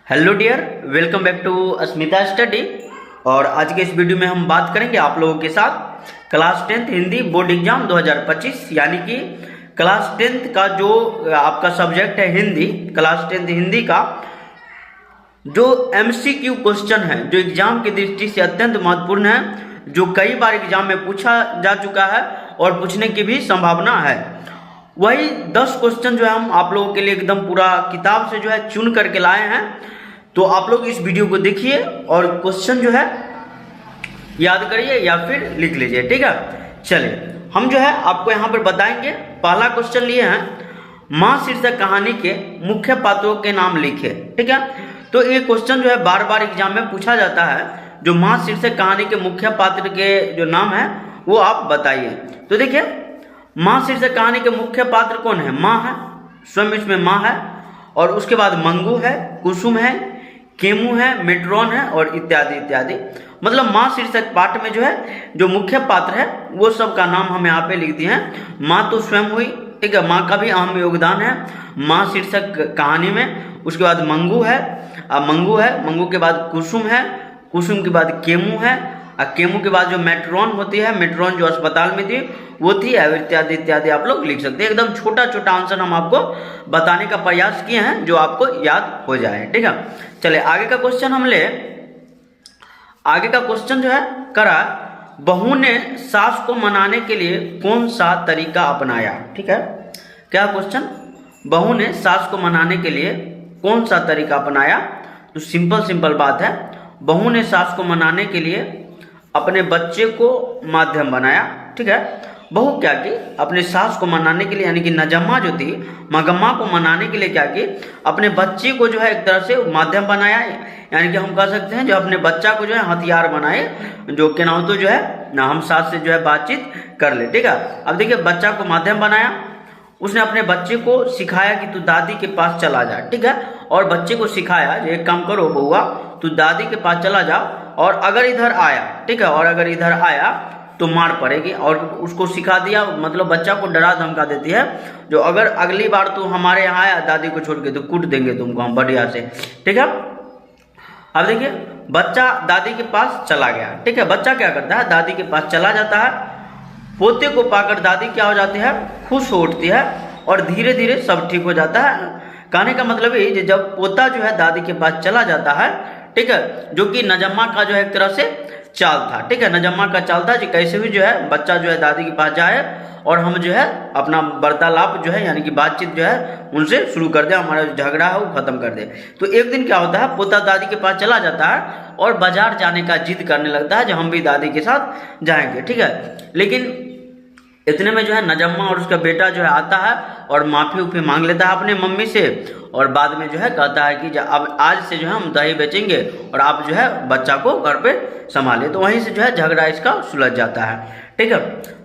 Hello dear, welcome back to Asmita study. और आज के इस वीडियो में हम बात करेंगे आप लोगों के साथ class 10th Hindi board exam 2025 यानी कि क्लास 10th का जो आपका सब्जेक्ट है हिंदी, क्लास 10th हिंदी का जो MCQ क्वेश्चन है जो एग्जाम की दृष्टि से अत्यंत महत्वपूर्ण है, जो कई बार एग्जाम में पूछा जा चुका है और पूछने की भी संभावना है। वही 10 क्वेश्चन जो है हम आप लोगों के लिए एकदम पूरा किताब से जो है चुन करके लाए हैं। तो आप लोग इस वीडियो को देखिए और क्वेश्चन जो है याद करिए या फिर लिख लीजिए, ठीक है। चलिए हम जो है आपको यहाँ पर बताएंगे। पहला क्वेश्चन लिए हैं, माँ शीर्षक कहानी के मुख्य पात्रों के नाम लिखे, ठीक है। तो ये क्वेश्चन जो है बार बार एग्जाम में पूछा जाता है, जो माँ शीर्षक कहानी के मुख्य पात्र के जो नाम है वो आप बताइए। तो देखिए माँ शीर्षक कहानी के मुख्य पात्र कौन है? माँ है, स्वयं इसमें माँ है, और उसके बाद मंगू है, कुसुम है, केमू है, मेट्रॉन है और इत्यादि इत्यादि। मतलब माँ शीर्षक पाठ में जो है जो मुख्य पात्र है वो सब का नाम हम यहाँ पे लिख दिए हैं। माँ तो स्वयं हुई, ठीक है, माँ का भी अहम योगदान है माँ शीर्षक कहानी में। उसके बाद मंगू है, मंगू के बाद कुसुम है, कुसुम के बाद केमू है, और केमू के बाद जो मेट्रॉन होती है, मेट्रॉन जो अस्पताल में थी वो थी, इत्यादि इत्यादि आप लोग लिख सकते हैं। एकदम छोटा छोटा आंसर हम आपको बताने का प्रयास किए हैं जो आपको याद हो जाए, ठीक है। चलिए आगे का क्वेश्चन हम ले। आगे का क्वेश्चन जो है करा, बहू ने सास को मनाने के लिए कौन सा तरीका अपनाया, ठीक है। क्या क्वेश्चन? बहू ने सास को मनाने के लिए कौन सा तरीका अपनाया? तो सिंपल बात है, बहू ने सास को मनाने के लिए अपने बच्चे को माध्यम बनाया, ठीक है। बहू क्या की, अपने सास को मनाने के लिए यानी कि नजम्मा जो थी मगम्मा को मनाने के लिए क्या की, अपने बच्चे को जो है एक तरह से माध्यम बनाया, यानी कि हम कह सकते हैं जो अपने बच्चा को जो है हथियार बनाए, जो के नाम तो जो है ना हम सास से जो है बातचीत कर ले, ठीक है। अब देखिए बच्चा को माध्यम बनाया, उसने अपने बच्चे को सिखाया कि तू दादी के पास चला जा, ठीक है। और बच्चे को सिखाया एक काम करो बउआ, तू दादी के पास चला जा और अगर इधर आया, ठीक है, और अगर इधर आया तो मार पड़ेगी। और उसको सिखा दिया, मतलब बच्चा को डरा धमका देती है, जो अगर अगली बार तू हमारे यहाँ आया दादी को छोड़ के तो कूट देंगे तुमको हम बढ़िया से, ठीक है। अब देखिए बच्चा दादी के पास चला गया, ठीक है। बच्चा क्या करता है, दादी के पास चला जाता है, पोते को पाकर दादी क्या हो जाती है, खुश हो उठती है और धीरे धीरे सब ठीक हो जाता है। कहने का मतलब ये जब पोता जो है दादी के पास चला जाता है, ठीक है, जो कि नजम्मा का जो है एक तरह से चाल था, ठीक है, नजम्मा का चाल था कि कैसे भी जो है बच्चा जो है दादी के पास जाए और हम जो है अपना वार्तालाप जो है यानी कि बातचीत जो है उनसे शुरू कर दे, हमारा झगड़ा है वो खत्म कर दे। तो एक दिन क्या होता है, पोता दादी के पास चला जाता है और बाजार जाने का जिद करने लगता है जो हम भी दादी के साथ जाएंगे, ठीक है। लेकिन इतने में जो है नजम्मा और उसका बेटा जो है आता है और माफ़ी उफी मांग लेता है अपने मम्मी से, और बाद में जो है कहता है कि अब आज से जो है हम दही बेचेंगे और आप जो है बच्चा को घर पे संभाले। तो वहीं से जो है झगड़ा इसका सुलझ जाता है, ठीक है।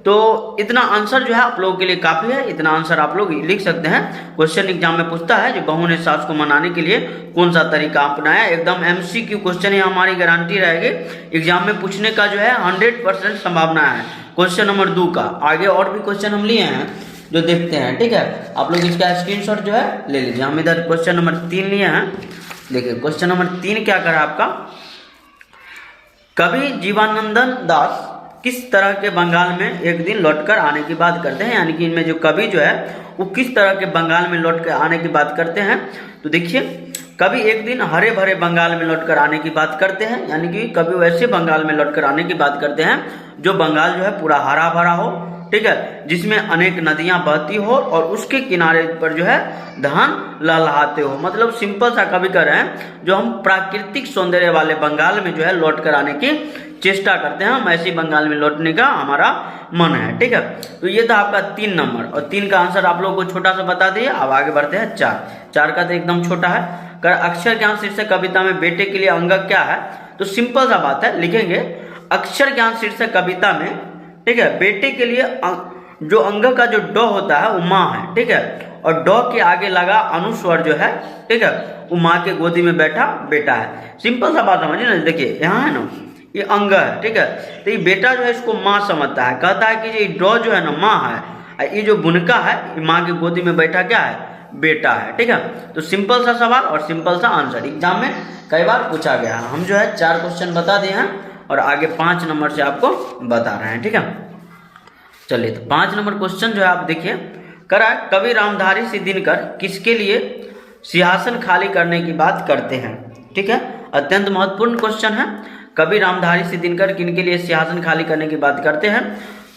तो इतना आंसर जो है आप लोगों के लिए काफ़ी है, इतना आंसर आप लोग लिख सकते हैं। क्वेश्चन एग्जाम में पूछता है जो बहू ने सास को मनाने के लिए कौन सा तरीका अपनाया, एकदम MCQ क्वेश्चन है, हमारी गारंटी रहेगी एग्जाम में पूछने का जो है 100% संभावना है। क्वेश्चन नंबर 2 का आगे और भी क्वेश्चन हम लिए हैं जो देखते हैं, ठीक है। आप लोग इसका स्क्रीनशॉट जो है ले लीजिए। हम इधर क्वेश्चन नंबर 3 लिए हैं। देखिए क्वेश्चन नंबर 3 क्या करा आपका, कवि जीवानंदन दास किस तरह के बंगाल में एक दिन लौटकर आने की बात करते हैं, यानी कि इनमें जो कवि जो है वो किस तरह के बंगाल में लौट कर आने की बात करते हैं। तो देखिए कवि एक दिन हरे भरे बंगाल में लौटकर आने की बात करते हैं, यानी कि कवि वैसे बंगाल में लौटकर आने की बात करते हैं जो बंगाल जो है पूरा हरा भरा हो, ठीक है, जिसमें अनेक नदियां बहती हो और उसके किनारे पर जो है धान लहलहाते हो। मतलब सिंपल सा कवि कर रहे हैं जो हम प्राकृतिक सौंदर्य वाले बंगाल में जो है लौट कर आने की चेष्टा करते हैं, हम ऐसी बंगाल में लौटने का हमारा मन है, ठीक है। तो ये था आपका 3 नंबर, और 3 का आंसर आप लोगों को छोटा सा बता दिए। अब आगे बढ़ते हैं 4 का तो एकदम छोटा है। कर अक्षर ज्ञान शीर्षक कविता में बेटे के लिए अंगक क्या है? तो सिंपल सा बात है, लिखेंगे अक्षर ज्ञान शीर्षक कविता में, ठीक है, बेटे के लिए जो अंग का जो ड होता है वो माँ है, ठीक है, और ड के आगे लगा अनुस्वर जो है, ठीक है, वो माँ के गोदी में बैठा बेटा है। सिंपल सा बात समझिए ना, देखिए यहाँ है ना ये अंग है, ठीक है, तो ये बेटा जो है इसको माँ समझता है, कहता है कि ये ड जो है ना माँ है, ये जो बुनका है माँ की गोदी में बैठा क्या है बेटा है। ठीक है, तो सिंपल सा सवाल और सिंपल सा आंसर एग्जाम में कई बार पूछा गया है। हम जो है 4 क्वेश्चन बता दिए हैं और आगे 5 नंबर से आपको बता रहे हैं। ठीक है, चलिए तो 5 नंबर क्वेश्चन जो है आप देखिए, करा कवि रामधारी सिंह दिनकर किसके लिए सिंहासन खाली करने की बात करते हैं। ठीक है, अत्यंत महत्वपूर्ण क्वेश्चन है। कवि रामधारी सिंह दिनकर किनके लिए सिंहासन खाली करने की बात करते हैं,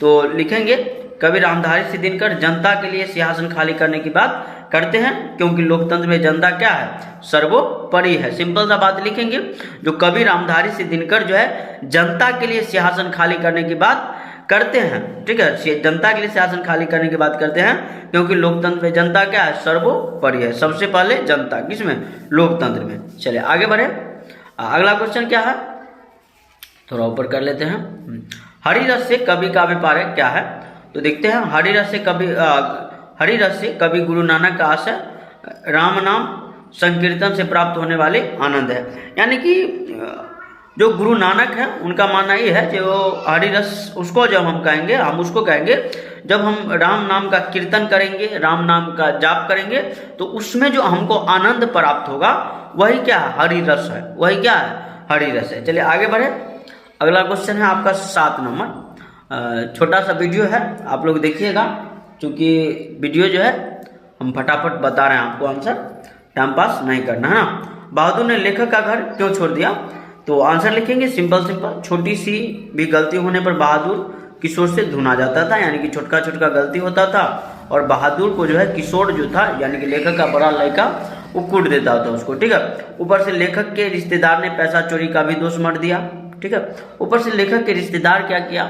तो लिखेंगे कवि रामधारी सिंह दिनकर जनता के लिए सिंहासन खाली करने की बात करते हैं, क्योंकि लोकतंत्र में जनता क्या है, सर्वोपरि है। सिंपल सा बात लिखेंगे, जो कवि रामधारी सिंह दिनकर जो है जनता के लिए सिंहासन खाली करने की बात करते हैं। ठीक है, जनता के लिए सिंहासन खाली करने की बात करते हैं, क्योंकि लोकतंत्र में जनता क्या है, सर्वोपरि है। सबसे पहले जनता, किसमें, लोकतंत्र में। चलिए आगे बढ़े, अगला क्वेश्चन क्या है, थोड़ा ऊपर कर लेते हैं। हरिरस से कवि का अभिप्राय क्या है, तो देखते हैं। हरिरस से कवि गुरु नानक का आशय राम नाम संकीर्तन से प्राप्त होने वाले आनंद है। यानी कि जो गुरु नानक है उनका मानना ये है, जो हरिरस उसको जब हम कहेंगे, हम उसको कहेंगे जब हम राम नाम का कीर्तन करेंगे, राम नाम का जाप करेंगे, तो उसमें जो हमको आनंद प्राप्त होगा वही क्या है, हरिरस है। वही क्या है, हरिरस है। चलिए आगे बढ़े, अगला क्वेश्चन है आपका 7 नंबर। छोटा सा वीडियो है, आप लोग देखिएगा, क्योंकि वीडियो जो है हम फटाफट बता रहे हैं आपको, आंसर टाइम पास नहीं करना है ना। बहादुर ने लेखक का घर क्यों छोड़ दिया, तो आंसर लिखेंगे सिंपल, छोटी सी भी गलती होने पर बहादुर किशोर से धुना जाता था। यानी कि छोटका छोटका गलती होता था और बहादुर को जो है किशोर जो था, यानी कि लेखक का बड़ा लड़का, वो कूट देता था उसको। ठीक है, ऊपर से लेखक के रिश्तेदार ने पैसा चोरी का भी दोष मर दिया। ठीक है, ऊपर से लेखक के रिश्तेदार क्या किया,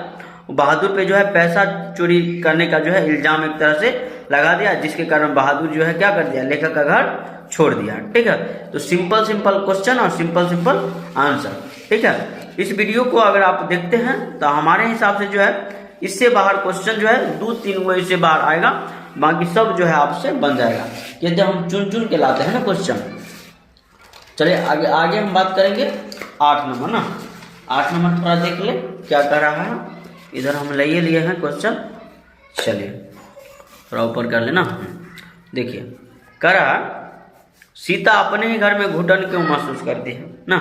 बहादुर पे जो है पैसा चोरी करने का जो है इल्जाम एक तरह से लगा दिया, जिसके कारण बहादुर जो है क्या कर दिया, लेखक का घर छोड़ दिया। ठीक है, तो सिंपल क्वेश्चन और सिंपल आंसर। ठीक है, इस वीडियो को अगर आप देखते हैं तो हमारे हिसाब से जो है इससे बाहर क्वेश्चन जो है 2-3 वो इससे बाहर आएगा, बाकी सब जो है आपसे बन जाएगा, यदि हम चुन के लाते हैं ना क्वेश्चन। चलिए आगे हम बात करेंगे 8 नंबर ना। 8 नंबर थोड़ा देख ले क्या कर रहा है, इधर हम लिए हैं क्वेश्चन। चलिए थोड़ा ऊपर कर लेना। देखिए, करा सीता अपने ही घर में घुटन क्यों महसूस करती है ना।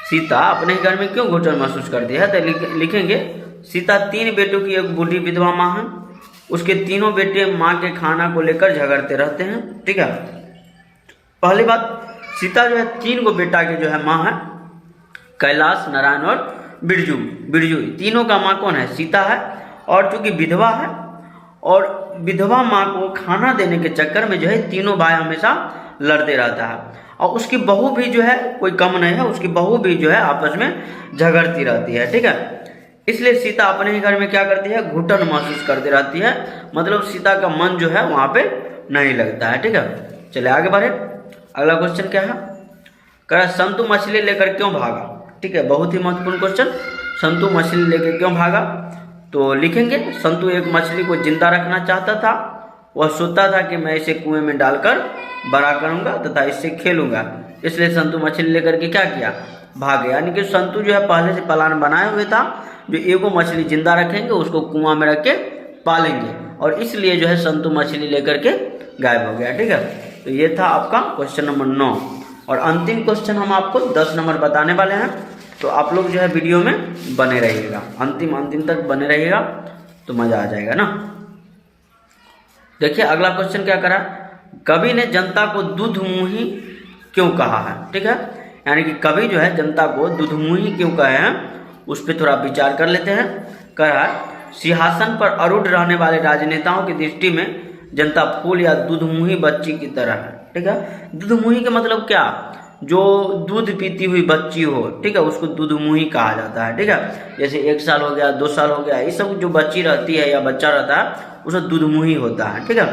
सीता अपने ही घर में क्यों घुटन महसूस करती है, तो लिखेंगे सीता 3 बेटों की एक बूढ़ी विधवा माँ है। उसके तीनों बेटे माँ के खाना को लेकर झगड़ते रहते हैं। ठीक है, पहली बात, सीता जो है 3 गो बेटा के जो है माँ है, कैलाश, नारायण और बिरजू। तीनों का माँ कौन है, सीता है। और चूंकि विधवा है और विधवा माँ को खाना देने के चक्कर में जो है तीनों भाई हमेशा लड़ते रहता है। और उसकी बहू भी जो है कोई कम नहीं है, उसकी बहू भी जो है आपस में झगड़ती रहती है। ठीक है, इसलिए सीता अपने ही घर में क्या करती है, घुटन महसूस करती रहती है। मतलब सीता का मन जो है वहाँ पे नहीं लगता है। ठीक है, चलिए आगे बढ़े, अगला क्वेश्चन क्या है, कह संतु मछली लेकर क्यों भागा। ठीक है, बहुत ही महत्वपूर्ण क्वेश्चन, संतु मछली लेकर क्यों भागा, तो लिखेंगे संतु एक मछली को जिंदा रखना चाहता था। वह सोचता था कि मैं इसे कुएं में डालकर बड़ा करूंगा तथा इससे खेलूंगा, इसलिए संतु मछली लेकर के क्या किया, भागे। यानी कि संतु जो है पहले से प्लान बनाए हुए था, जो एगो मछली जिंदा रखेंगे उसको कुआं में रख के पालेंगे, और इसलिए जो है संतु मछली लेकर के गायब हो गया। ठीक है, तो ये था आपका क्वेश्चन नंबर 9। और अंतिम क्वेश्चन हम आपको 10 नंबर बताने वाले हैं, तो आप लोग जो है वीडियो में बने रहिएगा, अंतिम तक बने रहिएगा तो मजा आ जाएगा ना। देखिए अगला क्वेश्चन क्या करा, कवि ने जनता को दुधमुही क्यों कहा है। ठीक है, यानी कि कवि जो है जनता को दुधमुही क्यों कहे हैं, उस पर थोड़ा विचार कर लेते हैं। कहा सिंहासन पर आरूढ़ रहने वाले राजनेताओं की दृष्टि में जनता फूल या दूधमुही बच्ची की तरह है। ठीक है, दूधमुही का मतलब क्या, जो दूध पीती हुई बच्ची हो। ठीक है, उसको दूधमुही कहा जाता है। ठीक है, जैसे 1 साल हो गया, 2 साल हो गया, ये सब जो बच्ची रहती है या बच्चा रहता है उसे दूधमुही होता है। ठीक है,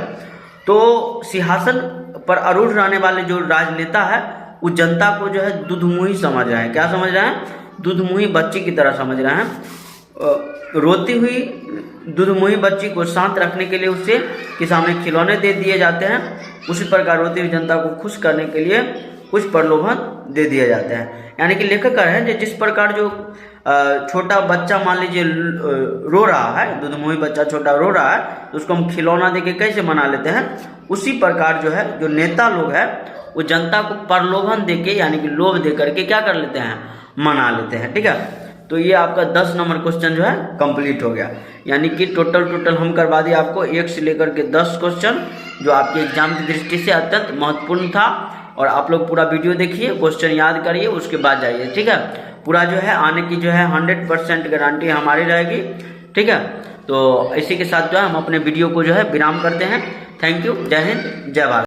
तो सिंहासन पर आरूढ़ रहने वाले जो राजनेता है वो जनता को जो है दूधमुही समझ रहे हैं। क्या समझ रहे हैं, दूधमुही बच्ची की तरह समझ रहे हैं। रोती हुई दूधमुही बच्ची को शांत रखने के लिए उससे के सामने खिलौने दे दिए जाते हैं। उसी प्रकार रोती हुई जनता को खुश करने के लिए कुछ प्रलोभन दे दिए जाते हैं। यानी कि लेखक कह रहे हैं जिस प्रकार जो छोटा बच्चा मान लीजिए रो रहा है, दूधमुही बच्चा छोटा रो रहा है, तो उसको हम खिलौना देके कैसे मना लेते हैं, उसी प्रकार जो है जो नेता लोग हैं वो जनता को प्रलोभन देके यानी कि लोभ दे करके क्या कर लेते हैं, मना लेते हैं। ठीक है, तो ये आपका 10 नंबर क्वेश्चन जो है कंप्लीट हो गया। यानी कि टोटल हम करवा दिए आपको 1 से लेकर के 10 क्वेश्चन जो आपके एग्जाम की दृष्टि से अत्यंत महत्वपूर्ण था। और आप लोग पूरा वीडियो देखिए, क्वेश्चन याद करिए, उसके बाद जाइए। ठीक है, पूरा जो है आने की जो है 100% गारंटी हमारी रहेगी। ठीक है, तो इसी के साथ जो है हम अपने वीडियो को जो है विराम करते हैं। थैंक यू, जय हिंद, जय भारत।